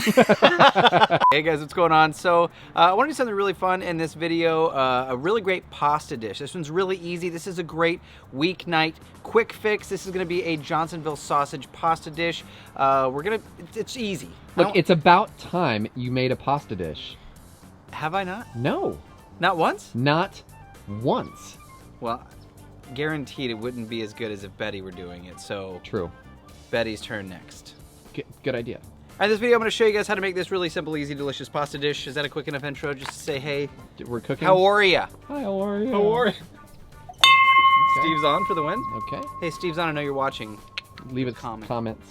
Hey guys, what's going on? So I want to do something really fun in this video, a really great pasta dish. This one's really easy. This is a great weeknight quick fix. This is going to be a Johnsonville sausage pasta dish. It's easy. Look, it's about time you made a pasta dish. Have I not? No. Not once? Not once. Well, guaranteed it wouldn't be as good as if Betty were doing it. So True. Betty's turn next. Good idea. All right, this video I'm going to show you guys how to make this really simple, easy, delicious pasta dish. Is that a quick enough intro just to say, hey, we're cooking? how are ya? Hi, how are you? How are ya? Okay. Steve's on for the win. Okay. Hey, Steve's on. I know you're watching. Leave us Comment. comments.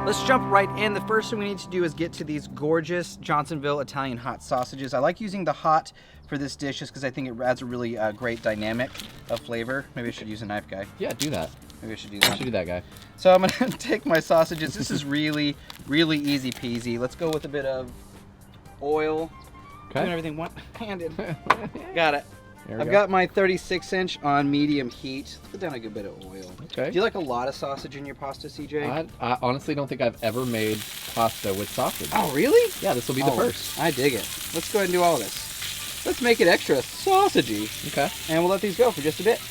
Let's jump right in. The first thing we need to do is get to these gorgeous Johnsonville Italian hot sausages. I like using the hot for this dish just because I think it adds a really great dynamic of flavor. Maybe I should use a knife, guy. Yeah, do that. Maybe I should do You that. should do that, guy. So I'm gonna take my sausages. This is really, really easy peasy. Let's go with a bit of oil. Okay. Doing everything one-handed. Got it. There we I've go. got my 36-inch on medium heat. Let's put down a good bit of oil. Okay. Do you like a lot of sausage in your pasta, CJ? I honestly don't think I've ever made pasta with sausage. Oh, really? Yeah, this will be the first. I dig it. Let's go ahead and do all of this. Let's make it extra sausagey. Okay. And we'll let these go for just a bit.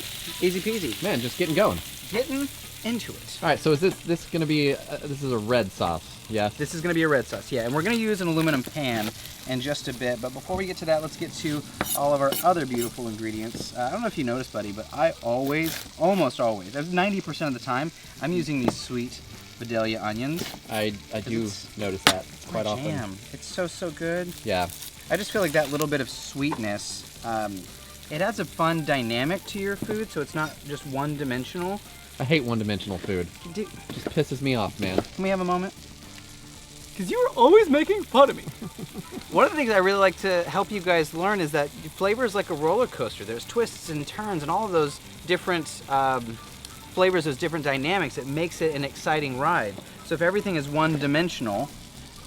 Easy peasy. Man, just getting going. Getting into it. All right, so is this going to be, this is a red sauce, yes? This is going to be a red sauce, yeah. And we're going to use an aluminum pan in just a bit. But before we get to that, let's get to all of our other beautiful ingredients. I don't know if you noticed, buddy, but I almost always, that's 90% of the time, I'm using these sweet Vidalia onions. I do notice that quite often. Jam. It's so good. Yeah. I just feel like that little bit of sweetness, it adds a fun dynamic to your food, so it's not just one-dimensional. I hate one-dimensional food. Dude, Just pisses me off, man. can we have a moment? Because you were always making fun of me. One of the things I really like to help you guys learn is that flavor is like a roller coaster. There's twists and turns and all of those different flavors, those different dynamics. It makes it an exciting ride. So if everything is one-dimensional,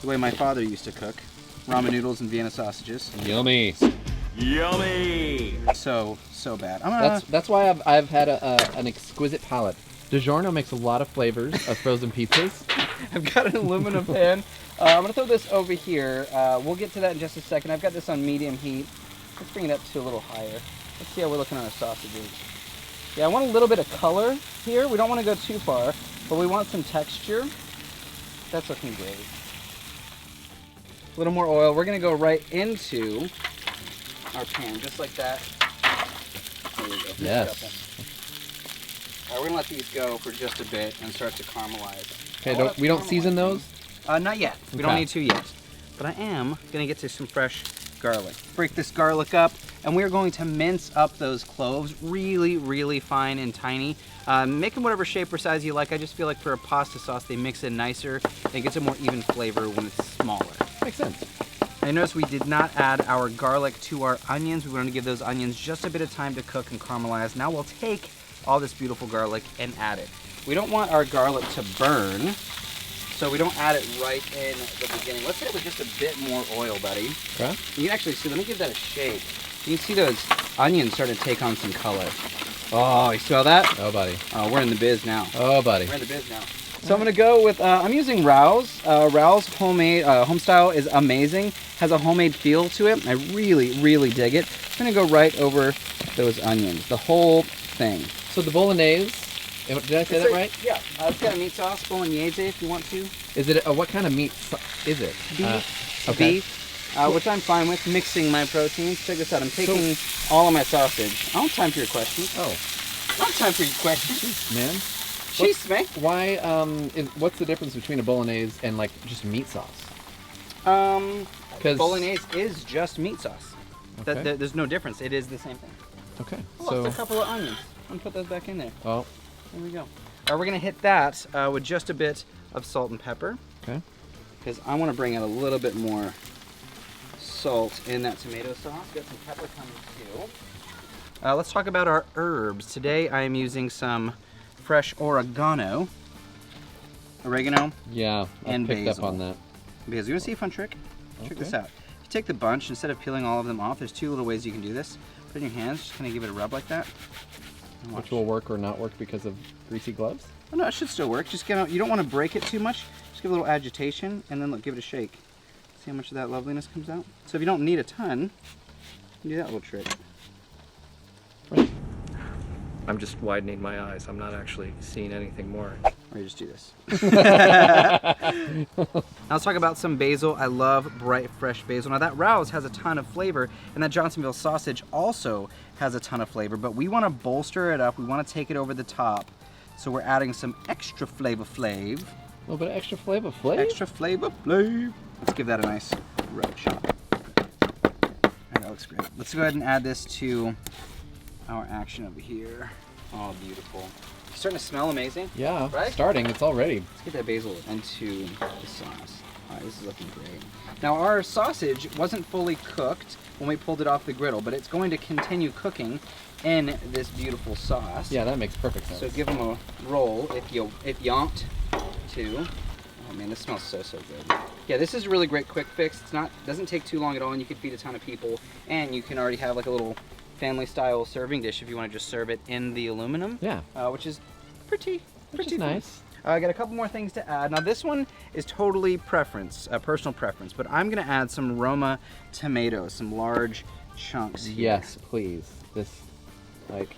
the way my father used to cook, ramen noodles and Vienna sausages. Yummy. Yummy! So bad. I'm gonna... That's why I've had an exquisite palate. DiGiorno makes a lot of flavors of frozen pizzas. I've got an aluminum pan. I'm gonna throw this over here. We'll get to that in just a second. I've got this on medium heat. Let's bring it up to a little higher. Let's see how we're looking on our sausages. Yeah, I want a little bit of color here. We don't want to go too far, but we want some texture. That's looking great. A little more oil. We're gonna go right into our pan, just like that. There we go. Yes. All right, we're gonna let these go for just a bit and start to caramelize. Okay, we don't season those? Not yet. We don't Okay. need to yet. But I am gonna get to some fresh garlic. Break this garlic up, and we're going to mince up those cloves really, really fine and tiny. Make them whatever shape or size you like. I just feel like for a pasta sauce, they mix in nicer. It gets a more even flavor when it's smaller. Makes sense. I noticed we did not add our garlic to our onions. We wanted to give those onions just a bit of time to cook and caramelize. Now we'll take all this beautiful garlic and add it. We don't want our garlic to burn, so we don't add it right in the beginning. Let's hit it with just a bit more oil, buddy. Okay. You can actually see, let me give that a shake. You can see those onions starting to take on some color. Oh, you smell that? Oh, buddy. Oh, we're in the biz now. Oh, buddy. We're in the biz now. So I'm gonna go with, I'm using Rao's. Rao's homemade, home style is amazing. Has a homemade feel to it. I really, really dig it. I'm gonna go right over those onions, the whole thing. So the bolognese, did I say that right? Yeah, it's got a meat sauce, bolognese if you want to. Is it, what kind of meat is it? Beef. Okay. Beef, which I'm fine with, mixing my proteins. Check this out, I'm taking all of my sausage. I don't have time for your questions. Oh. I don't have time for your questions. Man. Jeez, man. Why, what's the difference between a bolognese and like just meat sauce? Bolognese is just meat sauce. Okay. There's no difference. It is the same thing. Okay. Oh, look, a couple of onions. I'm gonna put those back in there. Oh. There we go. All right, we're gonna hit that with just a bit of salt and pepper. Okay. Because I want to bring out a little bit more salt in that tomato sauce. Got some pepper coming too. Let's talk about our herbs. Today I am using some fresh oregano, Yeah, I and picked basil. up on that. Because you want to see a fun trick? Check this Okay. out. If you take the bunch, instead of peeling all of them off, there's two little ways you can do this. Put it in your hands, just kind of give it a rub like that. And watch. Which will work or not work because of greasy gloves? Oh, no, it should still work. Just you don't want to break it too much. Just give it a little agitation, and then look, give it a shake. See how much of that loveliness comes out? So if you don't need a ton, you can do that little trick. I'm just widening my eyes. I'm not actually seeing anything more. Or you just do this. Now let's talk about some basil. I love bright, fresh basil. Now that Rouse has a ton of flavor, and that Johnsonville sausage also has a ton of flavor, but we want to bolster it up. We want to take it over the top. So we're adding some extra flavor flav. A little bit of extra flavor flav? Extra flavor flav. Let's give that a nice rub shot. That looks great. Let's go ahead and add this to our action over here. Oh, beautiful. It's starting to smell amazing. Yeah, right? Starting. It's all ready. Let's get that basil into the sauce. All right, this is looking great. Now, our sausage wasn't fully cooked when we pulled it off the griddle, but it's going to continue cooking in this beautiful sauce. Yeah, that makes perfect sense. So give them a roll if you want to. Oh man, this smells so good. Yeah, this is a really great quick fix. Doesn't take too long at all, and you can feed a ton of people, and you can already have like a little family style serving dish if you want to just serve it in the aluminum. Yeah. Which is pretty fun. Nice. I got a couple more things to add. Now this one is totally preference, personal preference, but I'm gonna add some Roma tomatoes, some large chunks here. Yes, please.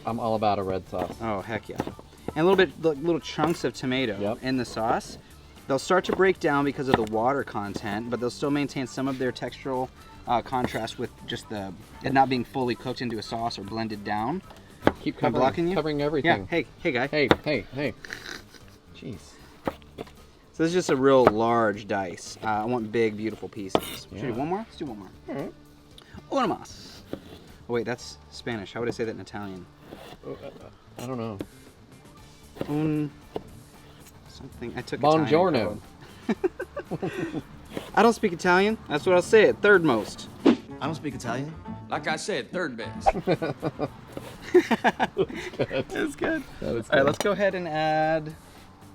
I'm all about a red sauce. Oh heck yeah! And a little chunks of tomato in the sauce. They'll start to break down because of the water content, but they'll still maintain some of their textural contrast with just it not being fully cooked into a sauce or blended down. Keep blocking you? covering everything. Yeah. Hey guy. Hey. Jeez. So this is just a real large dice. I want big, beautiful pieces. Should we do one more? Let's do one more. All right. Una más. Oh wait, that's Spanish. How would I say that in Italian? I don't know. Something. I took Buongiorno. I don't speak Italian. That's what I'll say it. Third most. I don't speak Italian. Like I said, third best. That's good. That was All right, let's go ahead and add.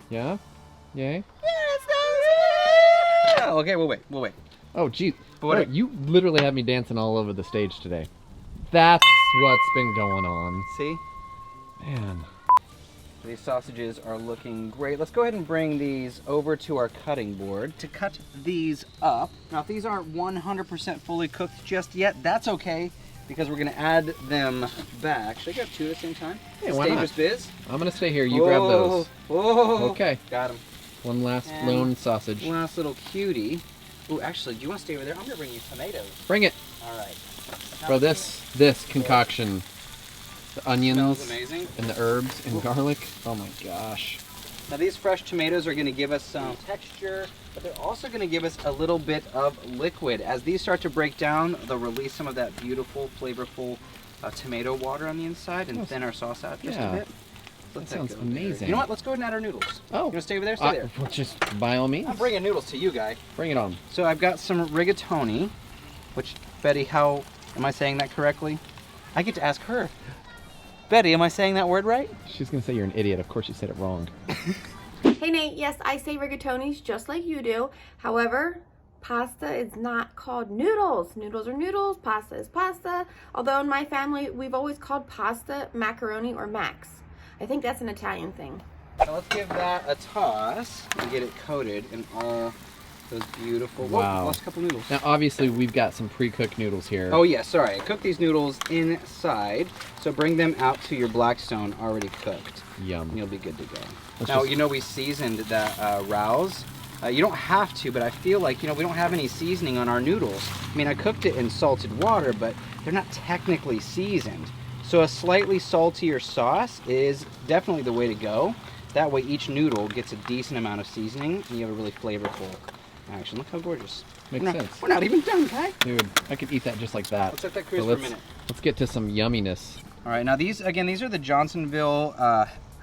Yeah? Yay? Yeah, okay, we'll wait. Oh, geez. What? You literally have me dancing all over the stage today. That's what's been going on. See? Man. These sausages are looking great. Let's go ahead and bring these over to our cutting board to cut these up. Now, if these aren't 100% fully cooked just yet, that's okay, because we're gonna add them back. Should I grab two at the same time? Hey, It's why not? dangerous biz. I'm gonna stay here. You grab those. Oh, Okay. got him. One last And lone sausage. Last little cutie. Oh, actually, do you want to stay over there? I'm gonna bring you tomatoes. Bring it. All right. Bro, this concoction. The onions Smells amazing. and the herbs and garlic. Oh my gosh. Now these fresh tomatoes are going to give us some texture, but they're also going to give us a little bit of liquid. As these start to break down, they'll release some of that beautiful, flavorful tomato water on the inside and thin our sauce out just a bit. That sounds amazing. You know what? Let's go ahead and add our noodles. Oh. You want to stay over there? Stay there. Well, just by all means. I'm bringing noodles to you, guy. Bring it on. So I've got some rigatoni, which, Betty, how am I saying that correctly? I get to ask her. Betty, am I saying that word right? She's gonna say you're an idiot. Of course you said it wrong. Hey Nate, yes, I say rigatonis just like you do. However, pasta is not called noodles. Noodles are noodles, pasta is pasta. Although in my family, we've always called pasta macaroni or max. I think that's an Italian thing. Now let's give that a toss and get it coated in all those beautiful... Wow. Whoa, lost a couple noodles. Now, obviously, we've got some pre-cooked noodles here. Oh yeah, sorry. I cooked these noodles inside, so bring them out to your Blackstone already cooked. Yum. And you'll be good to go. Let's Now, just- you know we seasoned that Rouse. You don't have to, but I feel like, we don't have any seasoning on our noodles. I mean, I cooked it in salted water, but they're not technically seasoned. So a slightly saltier sauce is definitely the way to go. That way each noodle gets a decent amount of seasoning, and you have a really flavorful action. Look how gorgeous. Makes sense. We're not even done, guy. Dude, I could eat that just like that. Let's let that cruise So for a minute. Let's get to some yumminess. All right, now these are the Johnsonville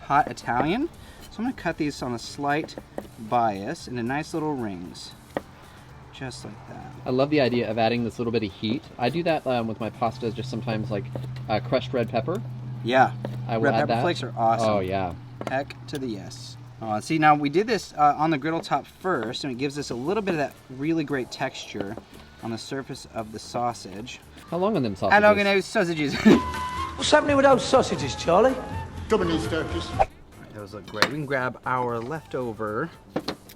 hot Italian. So I'm gonna cut these on a slight bias into nice little rings. Just like that. I love the idea of adding this little bit of heat. I do that with my pastas, just sometimes like crushed red pepper. Yeah. I will Red add pepper that. flakes are awesome. Oh yeah. Heck to the yes. See, now we did this on the griddle top first, and it gives us a little bit of that really great texture. on the surface of the sausage. How long on them sausages? How long are those sausages? What's happening with those sausages, Charlie? Dominique Sturkis. Those look great. We can grab our leftover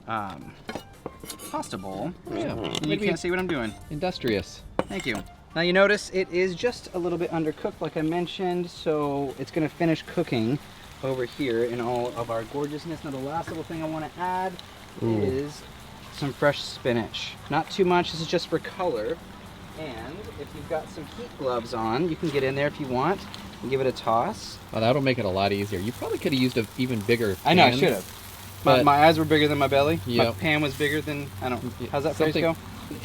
pasta bowl. Yeah. You can't see what I'm doing. Industrious. Thank you. Now you notice it is just a little bit undercooked like I mentioned, so it's gonna finish cooking over here in all of our gorgeousness. Now the last little thing I wanna add is some fresh spinach. Not too much, this is just for color. And if you've got some heat gloves on, you can get in there if you want and give it a toss. Well, that'll make it a lot easier. You probably could have used an even bigger I know, I pan, should have. but- My eyes were bigger than my belly. My Yep. pan was bigger than, I don't, how's that phrase Something- go?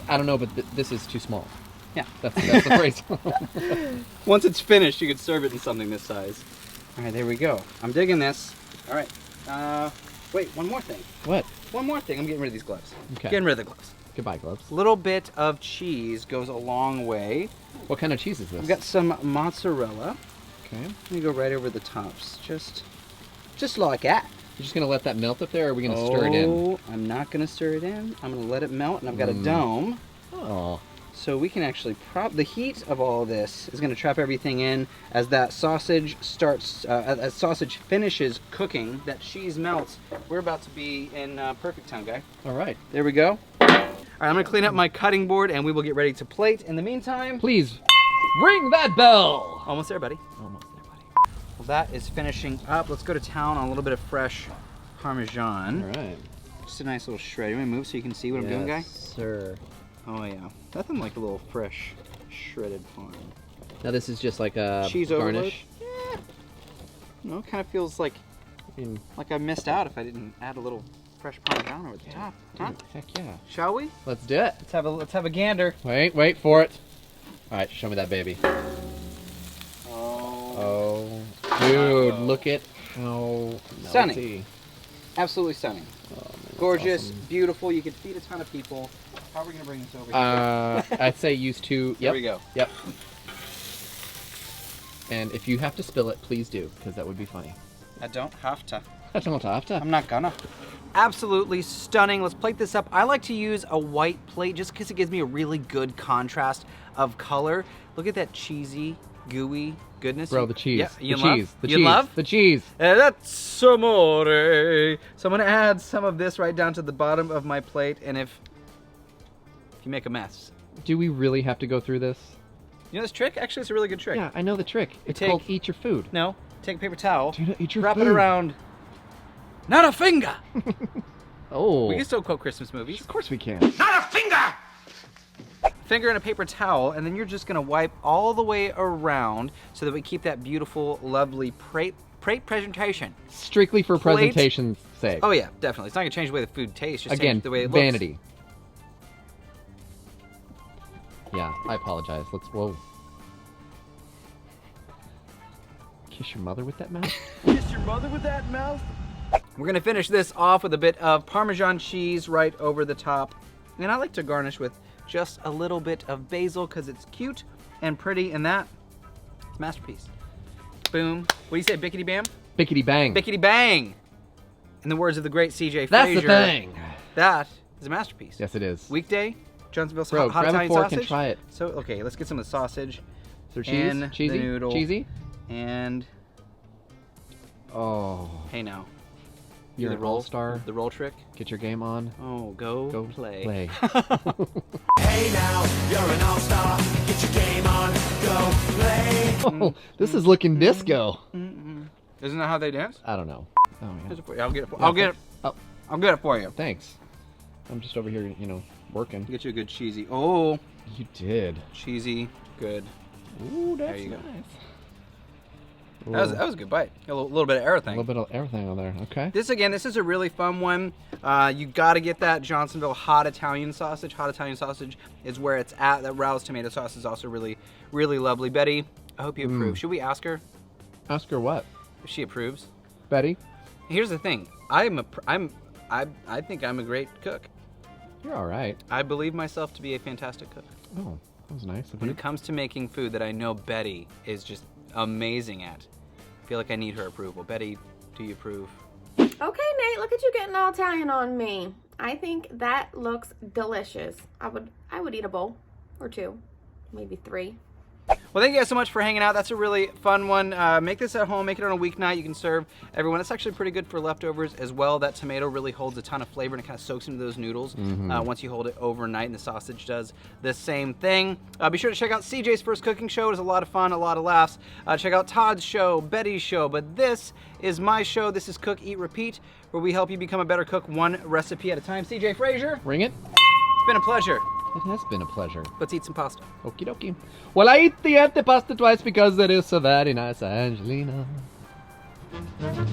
I don't know, but this is too small. Yeah. That's the phrase. Once it's finished, you could serve it in something this size. All right, there we go. I'm digging this. All right. Wait, one more thing. What? One more thing. I'm getting rid of these gloves. Okay. Getting rid of the gloves. Goodbye, gloves. A little bit of cheese goes a long way. What kind of cheese is this? I've got some mozzarella. Okay. Let me go right over the tops. Just like that. You're just gonna let that melt up there, or are we gonna stir it in? Oh, I'm not gonna stir it in. I'm gonna let it melt, and I've got a dome. Oh. So we can actually the heat of all this is going to trap everything in as that sausage starts, as sausage finishes cooking, that cheese melts. We're about to be in perfect time, guy. All right. There we go. All right, I'm going to clean up my cutting board and we will get ready to plate. In the meantime, Please ring that bell. almost there, buddy. Almost there, buddy. Well, that is finishing up. Let's go to town on a little bit of fresh Parmesan. All right. Just a nice little shred. You want me to move so you can see what I'm doing, guy? Sir. Oh yeah, nothing like a little fresh shredded farm. Now this is just like a Cheese garnish. overload? Yeah. No, it kind of feels like I missed out if I didn't add a little fresh Parmesan over the top. Huh? Heck yeah. Shall we? Let's do it. Let's have a gander. Wait for it. All right, show me that baby. Oh. Oh, dude, look at how Stunning. melty. Absolutely stunning. Oh, man, that's Gorgeous, awesome. beautiful. You could feed a ton of people. How are we gonna bring this over here? I'd say use two. There Yep. we go. Yep. And if you have to spill it, please do, because that would be funny. I don't have to. I don't have to. I'm not gonna. Absolutely stunning. Let's plate this up. I like to use a white plate just because it gives me a really good contrast of color. Look at that cheesy, gooey goodness. Bro, the cheese. Yeah, you the love? cheese. The You cheese. love? The cheese. That's amore. So I'm gonna add some of this right down to the bottom of my plate, and if you make a mess. Do we really have to go through this? You know this trick? Actually, it's a really good trick. Yeah, I know the trick. It's take- called eat your food. No, take a paper towel, Do not eat your wrap food. it around. Not a finger. Oh. We can still quote Christmas movies. Of course we can. Not a finger! Finger in a paper towel, and then you're just gonna wipe all the way around so that we keep that beautiful, lovely plate presentation. Strictly for Plate. presentation's sake. Oh yeah, definitely. It's not gonna change the way the food tastes, just Again, change the way it looks. vanity. Yeah, I apologize. Whoa. Kiss your mother with that mouth? Kiss your mother with that mouth? We're gonna finish this off with a bit of Parmesan cheese right over the top. And I like to garnish with just a little bit of basil because it's cute and pretty, and that, it's a masterpiece. Boom. What do you say, bickety bam? Bickety bang. Bickety bang! In the words of the great CJ That's the Frazier, thing. that is a masterpiece. Yes, it is. Weekday, Johnsonville's Bro, hot grab a Italian fork sausage. and try it. So, okay, let's get some of the sausage Is there cheese? and Cheesy? the noodle. Cheesy? And, Oh. hey now. You're the an roll all-star. The roll trick. Get your game on. Oh, go Go play. Hey now, you're an all-star. Get your game on, go play. Oh, this is looking disco. Isn't that how they dance? I don't know. Oh, yeah. Here's it for you. I'll get it. I'll get it. Oh, I'll get it for you. thanks. I'm just over here, working. Get you a good cheesy. Oh, You did. cheesy, good. Ooh, that's There you go. nice. That was a good bite. A little bit of everything. A little bit of everything on there. Okay. This is a really fun one. You got to get that Johnsonville hot Italian sausage. Hot Italian sausage is where it's at. That Rouse tomato sauce is also really, really lovely. Betty, I hope you approve. Should we ask her Ask her what? if she approves? Betty? Here's the thing. I think I'm a great cook. You're all right. I believe myself to be a fantastic cook. Oh, that was nice of When you. it comes to making food that I know Betty is just amazing at, I feel like I need her approval. Betty, do you approve? Okay, Nate, look at you getting all Italian on me. I think that looks delicious. I would eat a bowl. or 2, maybe 3. Well, thank you guys so much for hanging out. That's a really fun one. Make this at home. Make it on a weeknight. You can serve everyone. It's actually pretty good for leftovers as well. That tomato really holds a ton of flavor and it kind of soaks into those noodles once you hold it overnight, and the sausage does the same thing. Be sure to check out CJ's First Cooking Show. It is a lot of fun, a lot of laughs. Check out Todd's show, Betty's show. But this is my show. This is Cook, Eat, Repeat, where we help you become a better cook one recipe at a time. CJ Frazier, Ring it. it's been a pleasure. It has been a pleasure. Let's eat some pasta. Okie dokie. Well, I eat the empty pasta twice because it is so very nice, Angelina.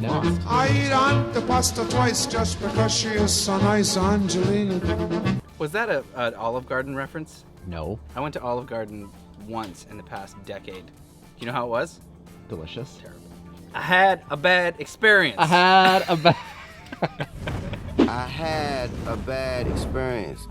Next. I eat the pasta twice just because she is so nice, Angelina. Was that an Olive Garden reference? No. I went to Olive Garden once in the past decade. You know how it was? Delicious. Terrible. I had a bad experience. I had a bad... I had a bad experience.